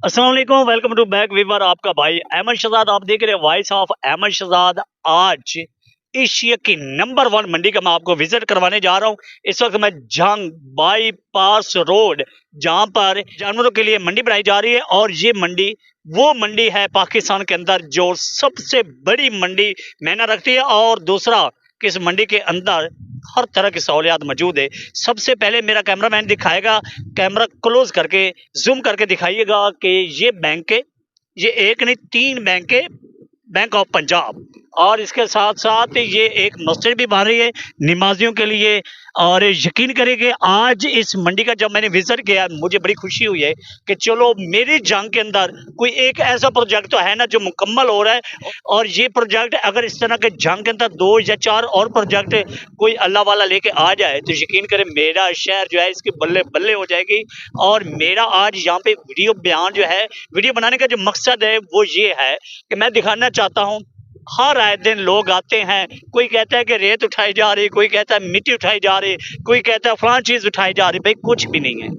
अस्सलाम वालेकुम, welcome to back Weaver. आपका भाई अहमद शहजाद, आप देख रहे हैं वॉइस ऑफ अहमद शहजाद। आज एशिया की नंबर 1 मंडी का मैं आपको विजिट करवाने जा रहा हूं। इस वक्त मैं जंग बाईपास रोड, जहां पर जानवरों के लिए मंडी बनाई जा रही है, और ये मंडी वो मंडी है पाकिस्तान के अंदर जो सबसे बड़ी मंडी मायना रखती है। और दूसरा कि इस मंडी के अंदर हर तरह की सहूलियात मौजूद है। सबसे पहले मेरा कैमरामैन दिखाएगा, कैमरा क्लोज करके जूम करके दिखाइएगा कि ये बैंक है, ये एक नहीं 3 बैंक है, बैंक ऑफ पंजाब। और इसके साथ साथ ये एक मस्जिद भी बन रही है नमाजियों के लिए। और यकीन करेंगे आज इस मंडी का जब मैंने विजिट किया, मुझे बड़ी खुशी हुई है कि चलो मेरी जंग के अंदर कोई एक ऐसा प्रोजेक्ट तो है ना जो मुकम्मल हो रहा है। और ये प्रोजेक्ट अगर इस तरह के जंग के अंदर 2 या 4 और प्रोजेक्ट कोई अल्लाह वाला लेके आ जाए तो यकीन करें मेरा शहर जो है इसकी बल्ले बल्ले हो जाएगी। और मेरा आज यहाँ पे वीडियो बयान जो है, वीडियो बनाने का जो मकसद है वो ये है कि मैं दिखाना चाहता हूँ हर आए दिन लोग आते हैं, कोई कहता है कि रेत उठाई जा रही, कोई कहता है मिट्टी उठाई जा रही, कोई कहता है फलां चीज उठाई जा रही। भाई कुछ भी नहीं है।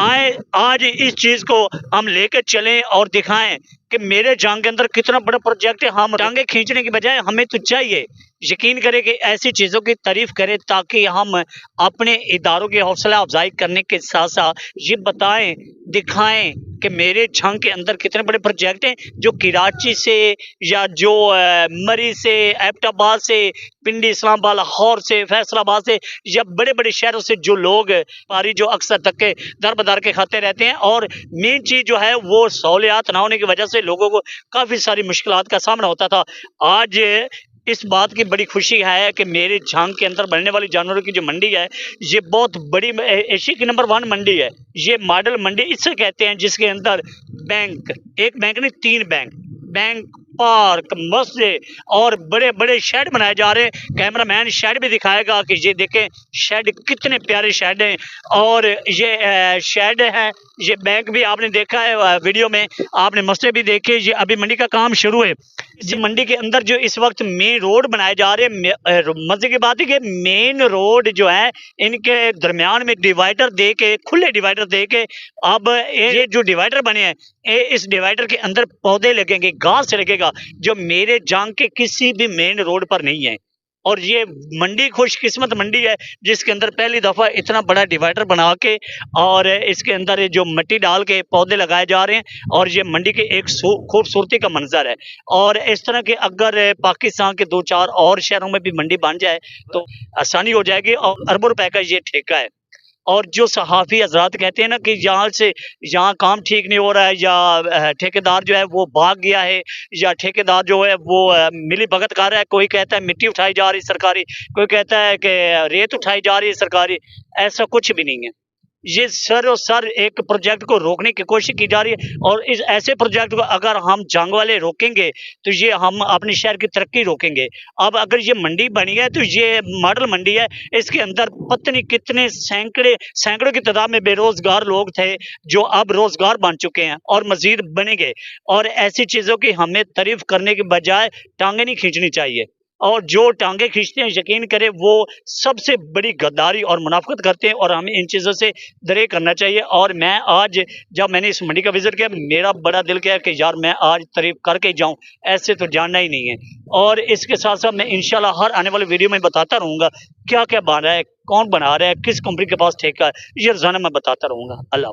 आए आज इस चीज को हम लेकर चलें और दिखाएं कि मेरे जंग के अंदर कितना बड़ा प्रोजेक्ट है। हम टांगे खींचने की बजाय हमें तो चाहिए यकीन करें कि ऐसी चीज़ों की तारीफ करें ताकि हम अपने इदारों की हौसला अफजाई करने के साथ साथ ये बताएं, दिखाएं कि मेरे जंग के अंदर कितने बड़े प्रोजेक्ट हैं जो कराची से या जो मरी से, एबटाबाद से, पिंडी, इस्लामाबाद, लाहौर से, फैसलाबाद से या बड़े बड़े शहरों से जो लोग पारी जो अक्सर धक्के दर बदर के खाते रहते हैं। और मेन चीज़ जो है वो सहूलियात ना होने की वजह से लोगों को काफ़ी सारी मुश्किलात का सामना होता था। आज इस बात की बड़ी खुशी है कि मेरे जंग के अंदर बनने वाली जानवरों की जो मंडी है ये बहुत बड़ी एशिया की नंबर 1 मंडी है। ये मॉडल मंडी इससे कहते हैं जिसके अंदर बैंक, एक बैंक नहीं 3 बैंक, पार्क, मस्जिद और बड़े बड़े शेड बनाए जा रहे हैं। कैमरामैन शेड भी दिखाएगा कि ये देखें शेड कितने प्यारे शेड हैं। और ये शेड है, ये बैंक भी आपने देखा है वीडियो में, आपने मस्जिद भी देखे। ये अभी मंडी का काम शुरू है। इस मंडी के अंदर जो इस वक्त मेन रोड बनाए जा रहे हैं, मजे की बात है कि मेन रोड जो है इनके दरमियान में डिवाइडर दे के, खुले डिवाइडर दे के, अब ये जो डिवाइडर बने हैं इस डिवाइडर के अंदर पौधे लगेंगे, घास लगेगा जो मेरे जंग के किसी भी मेन रोड पर नहीं है। और ये मंडी खुशकिस्मत मंडी है जिसके अंदर पहली दफ़ा इतना बड़ा डिवाइडर बना के और इसके अंदर जो मिट्टी डाल के पौधे लगाए जा रहे हैं। और ये मंडी के एक खूबसूरती का मंजर है। और इस तरह के अगर पाकिस्तान के 2-4 और शहरों में भी मंडी बन जाए तो आसानी हो जाएगी। और अरबों रुपए का ये ठेका है। और जो सहाफ़ी हजरात कहते हैं ना कि यहाँ से यहाँ काम ठीक नहीं हो रहा है, या ठेकेदार जो है वो भाग गया है, या ठेकेदार जो है वो मिली भगत कर रहा है, कोई कहता है मिट्टी उठाई जा रही सरकारी, कोई कहता है कि रेत उठाई जा रही है सरकारी, ऐसा कुछ भी नहीं है। ये सर और सर एक प्रोजेक्ट को रोकने की कोशिश की जा रही है। और इस ऐसे प्रोजेक्ट को अगर हम जंग वाले रोकेंगे तो ये हम अपने शहर की तरक्की रोकेंगे। अब अगर ये मंडी बनी है तो ये मॉडल मंडी है, इसके अंदर पता नहीं कितने सैकड़ों की तादाद में बेरोजगार लोग थे जो अब रोजगार बन चुके हैं और मजीद बनेंगे। और ऐसी चीज़ों की हमें तारीफ करने के बजाय टांगे नहीं खींचनी चाहिए। और जो टांगे खींचते हैं यकीन करें वो सबसे बड़ी गद्दारी और मुनाफिकत करते हैं, और हमें इन चीज़ों से दरे करना चाहिए। और मैं आज जब मैंने इस मंडी का विजिट किया, मेरा बड़ा दिल किया कि यार मैं आज तारीफ करके जाऊं, ऐसे तो जानना ही नहीं है। और इसके साथ साथ मैं इंशाल्लाह हर आने वाले वीडियो में बताता रहूँगा क्या क्या बन रहा है, कौन बना रहा है, किस कंपनी के पास ठेका है, ये रोजाना मैं बताता रहूँगा। अल्लाह।